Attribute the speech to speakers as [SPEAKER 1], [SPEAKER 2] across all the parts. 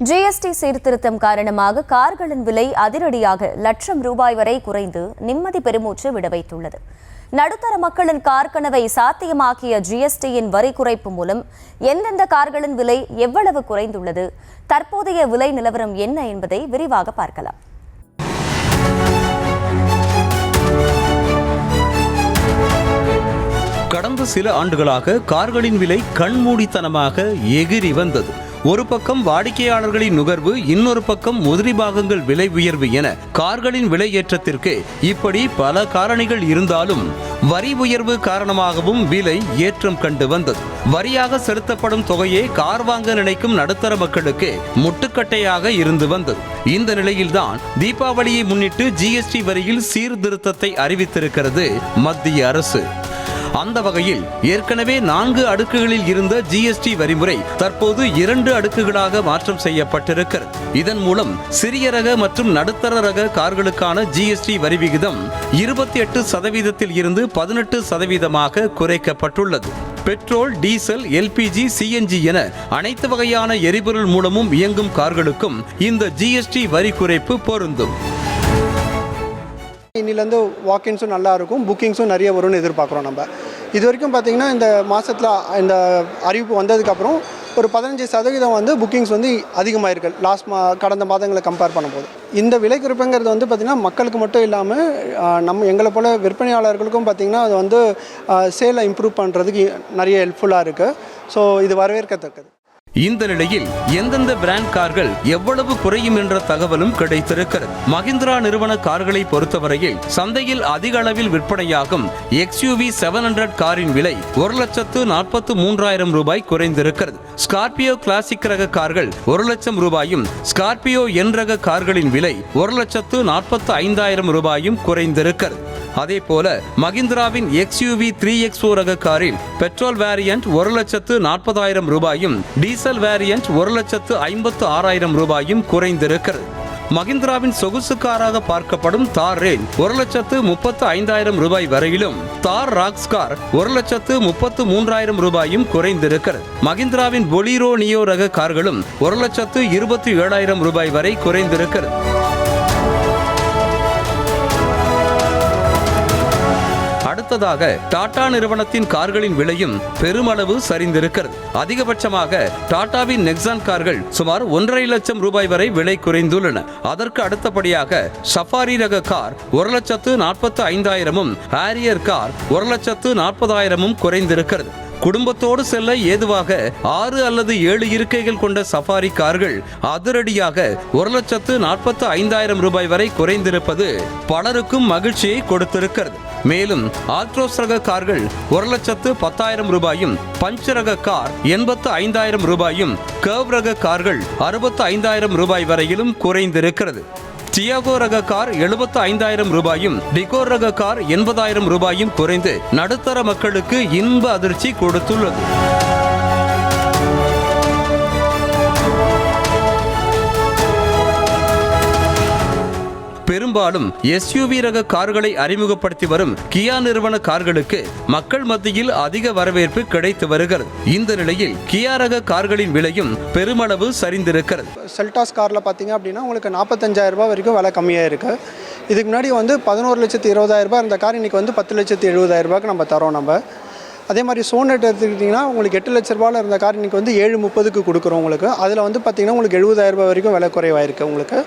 [SPEAKER 1] GST சீர்திருத்தம் காரணமாக கார்களின் விலை அதிரடியாக லட்சம் ரூபாய் வரை குறைந்து நிம்மதி பெருமூச்சு விட வைத்துள்ளது. நடுத்தர மக்களின் கார் கனவை சாத்தியமாக்கிய ஜிஎஸ்டியின் வரி குறைப்பு மூலம் எந்தெந்த கார்களின் விலை எவ்வளவு குறைந்துள்ளது, தற்போதைய விலை நிலவரம் என்ன என்பதை விரிவாக பார்க்கலாம்.
[SPEAKER 2] கடந்த சில ஆண்டுகளாக கார்களின் விலை கண்மூடித்தனமாக எகிரி வந்தது. ஒரு பக்கம் வாடிக்கையாளர்களின் நுகர்வு, இன்னொரு பக்கம் உதிரி பாகங்கள் விலை உயர்வு என கார்களின் விலை ஏற்றத்திற்கு இப்படி பல காரணிகள் இருந்தாலும் வரி உயர்வு காரணமாகவும் விலை ஏற்றம் கண்டு வந்தது. வரியாக செலுத்தப்படும் தொகையை கார் வாங்க நினைக்கும் நடுத்தர மக்களுக்கு முட்டுக்கட்டையாக இருந்து வந்தது. இந்த நிலையில்தான் தீபாவளியை முன்னிட்டு ஜிஎஸ்டி வரியில் சீர்திருத்தத்தை அறிவித்திருக்கிறது மத்திய அரசு. அந்த வகையில் ஏற்கனவே 4 அடுக்குகளில் இருந்த ஜிஎஸ்டி வரிமுறை தற்போது 2 அடுக்குகளாக மாற்றம் செய்யப்பட்டிருக்கிறது. இதன் மூலம் சிறிய ரக மற்றும் நடுத்தர ரக கார்களுக்கான ஜிஎஸ்டி வரி விகிதம் 28% இருந்து 18% குறைக்கப்பட்டுள்ளது. பெட்ரோல், டீசல், எல்பிஜி, சிஎன்ஜி என அனைத்து வகையான எரிபொருள் மூலமும் இயங்கும் கார்களுக்கும் இந்த ஜிஎஸ்டி வரி குறைப்பு பொருந்தும்.
[SPEAKER 3] இன்னிலேருந்து வாக்கின்ஸும் நல்லா இருக்கும், புக்கிங்ஸும் நிறைய வரும்னு எதிர்பார்க்குறோம். நம்ம இது வரைக்கும் பார்த்திங்கன்னா இந்த மாதத்தில் இந்த அறிவிப்பு வந்ததுக்கப்புறம் ஒரு 15% புக்கிங்ஸ் அதிகமாகிருக்கு கடந்த மாதங்களை கம்பேர் பண்ணும்போது. இந்த விலை குறைப்புங்கிறது பார்த்திங்கன்னா மக்களுக்கு மட்டும் இல்லாமல் எங்களை போல் விற்பனையாளர்களுக்கும் பார்த்திங்கன்னா அது சேலை இம்ப்ரூவ் பண்ணுறதுக்கு நிறைய ஹெல்ப்ஃபுல்லாக இருக்குது. ஸோ இது வரவேற்கத்தக்கது.
[SPEAKER 2] இந்த நிலையில் எந்தெந்த பிராண்ட் கார்கள் எவ்வளவு குறையும் என்ற தகவலும் கிடைத்திருக்கிறது. மஹிந்திரா நிறுவன கார்களை பொறுத்தவரையில் சந்தையில் அதிக அளவில் விற்பனையாகும் XUV 700 காரின் விலை 1,43,000 ரூபாய் குறைந்திருக்கிறது. ஸ்கார்பியோ கிளாசிக் ரக கார்கள் 1 லட்சம் ரூபாயும், ஸ்கார்பியோ என் ரக கார்களின் விலை 1,45,000 ரூபாயும் குறைந்திருக்கிறது. அதே போல மஹிந்திராவின் XUV 3XO ரக காரில் பெட்ரோல் வேரியன்ட் 1,40,000 ரூபாயும், டீசல் வேரியன்ட் 1,56,000 ரூபாயும் குறைந்திருக்கிறது. மஹிந்திராவின் சொகுசு காராக பார்க்கப்படும் தார் ரேஞ்ச் 1,35,000 ரூபாய் வரையிலும், தார் ராக்ஸ் கார் 1,33,000 ரூபாயும் குறைந்திருக்கிறது. மஹிந்திராவின் பொலீரோ நியோ ரக கார்களும் 1,27,000 ரூபாய் வரை குறைந்திருக்கிறது. அடுத்ததாக டாடா நிறுவனத்தின் கார்களின் விலையும் பெருமளவு சரிந்திருக்கிறது. அதிகபட்சமாக டாடாவின் நெக்ஸான் கார்கள் சுமார் 1,50,000 லட்சம் ரூபாய் வரை விலை குறைந்துள்ளன. அதற்கு அடுத்தபடியாக சஃபாரி ரக கார் 1,45,000, ஹாரியர் கார் 1,40,000 குறைந்திருக்கிறது. குடும்பத்தோடு செல்ல ஏதுவாக 6 அல்லது 7 இருக்கைகள் கொண்ட சஃபாரி கார்கள் அதிரடியாக 1,45,000 ரூபாய் வரை குறைந்திருப்பது பலருக்கும் மகிழ்ச்சியை கொடுத்திருக்கிறது. மேலும் ஆல்ட்ரோஸ் ரக கார்கள் 1,10,000 ரூபாயும், பஞ்ச் ரக கார் 85,000 ரூபாயும், கர்வ் ரக கார்கள் 65,000 ரூபாய் வரையிலும் குறைந்திருக்கிறது. டியாகோ ரக கார் 75,000 ரூபாயும், டிகோர் ரக கார் 80,000 ரூபாயும் குறைந்து நடுத்தர மக்களுக்கு இன்ப அதிர்ச்சி கொடுத்துள்ளது. பெரும்பாலும் SUV ரக கார்களை அறிமுகப்படுத்தி வரும் கியா நிறுவன கார்களுக்கு மக்கள் மத்தியில் அதிக வரவேற்பு கிடைத்து வருகிறது. இந்த நிலையில் கியா ரக கார்களின் விலையும் பெருமளவு சரிந்திருக்கிறது.
[SPEAKER 3] செல்டாஸ் காரில் பார்த்தீங்க அப்படின்னா உங்களுக்கு 45,000 ரூபாய் வரைக்கும் விலை கம்மியாக இருக்குது. இதுக்கு முன்னாடி 11,20,000 ரூபாய் இந்த கார் இன்றைக்கி 10,70,000 ரூபாய்க்கு நம்ம தரோம். நம்ம அதே மாதிரி சோனெட் எடுத்துக்கிட்டிங்கன்னா உங்களுக்கு 8 லட்ச ரூபாயில் இருந்த கார் இன்றைக்கி 7,30,000 கொடுக்குறோம் உங்களுக்கு. அதில் பார்த்திங்கன்னா உங்களுக்கு 70,000 ரூபாய் வரைக்கும் விலை குறைவாயிருக்கு. உங்களுக்கு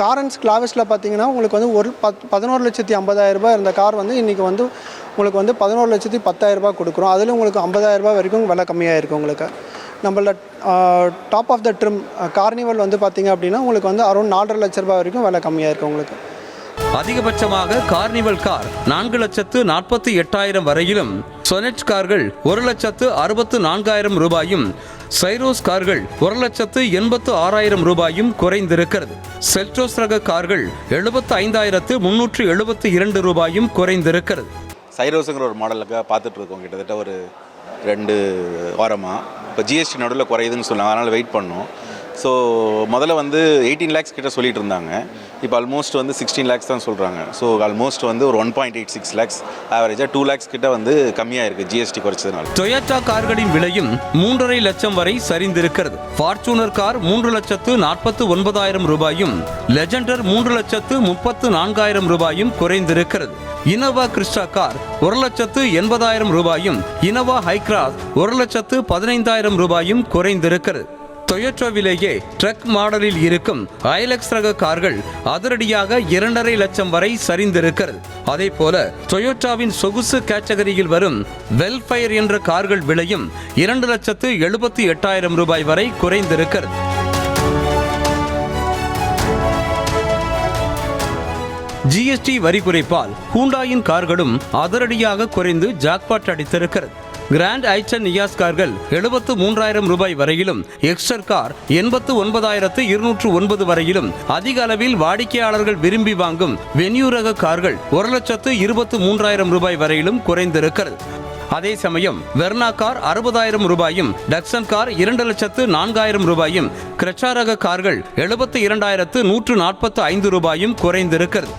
[SPEAKER 3] காரன்ஸ் கிளாவிஸில் பார்த்தீங்கன்னா உங்களுக்கு 11,50,000 ரூபாய் இருந்த கார் இன்றைக்கி உங்களுக்கு 11,10,000 ரூபாய் கொடுக்குறோம். அதில் உங்களுக்கு 50,000 ரூபாய் வரைக்கும் விலை கம்மியாக இருக்குது. உங்களுக்கு நம்மள top of the trim carnival பார்த்தீங்க அப்படின்னா உங்களுக்கு அரௌண்ட் 4,50,000 லட்ச ரூபாய் வரைக்கும் விலை கம்மியாக இருக்குது. உங்களுக்கு
[SPEAKER 2] அதிகபட்சமாக கார்னிவல் கார் 4,48,000 வரையிலும், சொனெட் கார்கள் 1,64,000 ரூபாயும், சைரோஸ் கார்கள் 1,86,000 ரூபாயும் குறைந்திருக்கிறது. செல்டோஸ் ரக கார்கள் 75,372 ரூபாயும் குறைந்திருக்கிறது.
[SPEAKER 4] சைரோஸுங்கிற ஒரு மாடலுக்காக பார்த்துட்டு இருக்கோம் கிட்டத்தட்ட ஒரு 2 வாரமாக. இப்போ ஜிஎஸ்டி நடுவில் குறையுதுன்னு சொன்னாங்க, அதனால் வெயிட் பண்ணோம். ஸோ முதல்ல வந்து 18 lakhs கிட்ட சொல்லிட்டு இருந்தாங்க. இப்போ ஆல்மோஸ்ட் வந்து 16 lakhs தான் சொல்கிறாங்க. ஸோ ஆல்மோஸ்ட் வந்து ஒரு 1.86 lakhs ஆவரேஜாக 2 lakhs கிட்ட வந்து கம்மியாக இருக்குது ஜிஎஸ்டி குறைச்சதுனால.
[SPEAKER 2] டொயோட்டா கார்களின் விலையும் 3.5 லட்சம் வரை சரிந்திருக்கிறது. ஃபார்ச்சூனர் கார் 3,49,000 ரூபாயும், லெஜெண்டர் 3,34,000 ரூபாயும் குறைந்திருக்கிறது. இனோவா கிறிஸ்டா கார் 1,80,000 ரூபாயும், இனோவா ஹைக்ராஸ் 1,15,000 ரூபாயும் குறைந்திருக்கிறது. டொயோட்டோவிலேயே ட்ரக் மாடலில் இருக்கும் ஐலக்ஸ் ரக கார்கள் அதிரடியாக 2.5 லட்சம் வரை சரிந்திருக்கிறது. அதே போல டொயோட்டாவின் சொகுசு கேட்டகரியில் வரும் வெல்ஃபயர் என்ற கார்கள் விலையும் 2,78,000 ரூபாய் வரை குறைந்திருக்கிறது. ஜிஎஸ்டி வரி குறைப்பால் ஹூண்டாயின் கார்களும் அதிரடியாக குறைந்து ஜாக்பாட் அடித்திருக்கிறது. கிராண்ட் ஐட்டன் நியாஸ் கார்கள் 73,000 ரூபாய் வரையிலும், எக்ஸ்டர் கார் 89,209 வரையிலும், அதிக அளவில் வாடிக்கையாளர்கள் விரும்பி வாங்கும் வென்யூ ரக கார்கள் 1,23,000 ரூபாய் வரையிலும் குறைந்திருக்கிறது. அதே சமயம் வெர்னா கார் 60,000 ரூபாயும், டக்சன் கார் 2,04,000 ரூபாயும், கிரெச்சா ரக கார்கள் 72,145 ரூபாயும் குறைந்திருக்கிறது.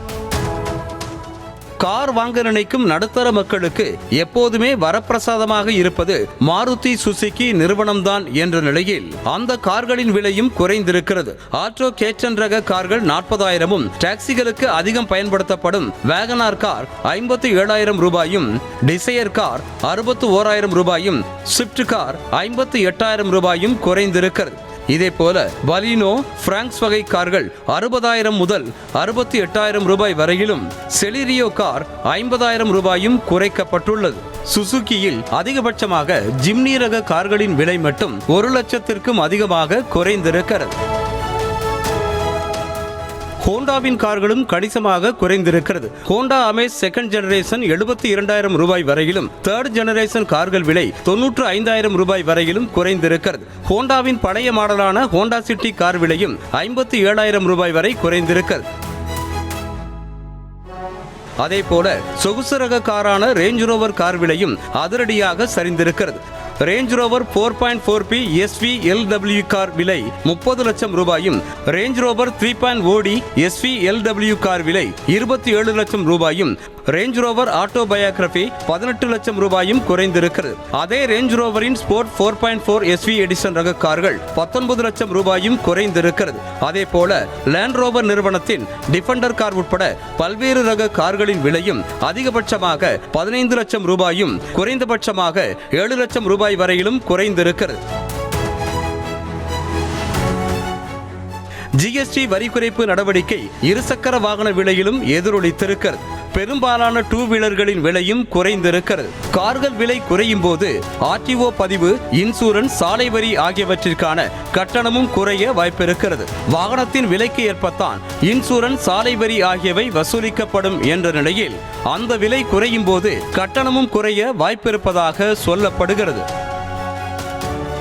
[SPEAKER 2] கார் வாங்க நினைக்கும் நடுத்தர மக்களுக்கு எப்போதுமே வரப்பிரசாதமாக இருப்பது மாருதி சுசுகி நிறுவனம்தான் என்ற நிலையில் அந்த கார்களின் விலையும் குறைந்திருக்கிறது. ஆட்டோ கேட்டன் ரக கார்கள் 40,000, டாக்ஸிகளுக்கு அதிகம் பயன்படுத்தப்படும் வேகனார் கார் 57,000 ரூபாயும், டிசையர் கார் 61,000 ரூபாயும், ஸ்விஃப்ட் கார் 58,000 ரூபாயும் குறைந்திருக்கிறது. இதே போல பலினோ, பிராங்க்ஸ் வகை கார்கள் 60,000 முதல் 68,000 ரூபாய் வரையிலும், செலிரியோ கார் 50,000 ரூபாயும் குறைக்கப்பட்டுள்ளது. சுசுகியில் அதிகபட்சமாக ஜிம்னி ரக கார்களின் விலை மட்டும் 1 லட்சத்திற்கும் அதிகமாக குறைந்திருக்கிறது. ஹோண்டாவின் கார்களும் கணிசமாக குறைந்திருக்கிறது. ஹோண்டா அமேஸ் செகண்ட் ஜெனரேஷன் 72,000 ரூபாய் வரையிலும், தேர்ட் ஜெனரேஷன் கார்கள் விலை 95,000 ரூபாய் வரையிலும் குறைந்திருக்கிறது. ஹோண்டாவின் பழைய மாடலான ஹோண்டா சிட்டி கார் விலையும் 57,000 ரூபாய் வரை குறைந்திருக்கிறது. அதே போல சொகுசு ரக காரான ரேஞ்ச் ரோவர் கார் விலையும் அதிரடியாக சரிந்திருக்கிறது. Range rover 4.4P SV LW car விலை 30 லட்சம் ரூபாயும், range rover 3.0D SV LW car விலை 27 லட்சம் ரூபாயும், ரேஞ்ச் ரோவர் ஆட்டோ பயோகிராபி 18 லட்சம் ரூபாயும் குறைந்திருக்கிறது. அதே ரேஞ்ச் ரோவரின் ஸ்போர்ட் 4.4 SV எடிஷன் ரக கார்கள் 19 லட்சம் ரூபாயும் குறைந்திருக்கிறது. அதே போல லேண்ட் ரோவர் நிறுவனத்தின் டிஃபெண்டர் கார் உட்பட பல்வேறு ரக கார்களின் விலையும் அதிகபட்சமாக 15 லட்சம் ரூபாயும், குறைந்தபட்சமாக 7 லட்சம் ரூபாய் வரையிலும் குறைந்திருக்கிறது. ஜிஎஸ்டி வரி குறைப்பு நடவடிக்கை இருசக்கர வாகன விலையிலும் எதிரொலித்திருக்கிறது. பெரும்பாலான டூ வீலர்களின் விலையும் குறைந்திருக்கிறது. கார்கள் விலை குறையும் போது ஆர்டிஓ பதிவு, இன்சூரன்ஸ், சாலை வரி ஆகியவற்றிற்கான கட்டணமும் குறைய வாய்ப்பிருக்கிறது. வாகனத்தின் விலைக்கு ஏற்பத்தான் இன்சூரன்ஸ், சாலை வரி ஆகியவை வசூலிக்கப்படும் என்ற நிலையில் அந்த விலை குறையும் போது கட்டணமும் குறைய வாய்ப்பிருப்பதாக சொல்லப்படுகிறது.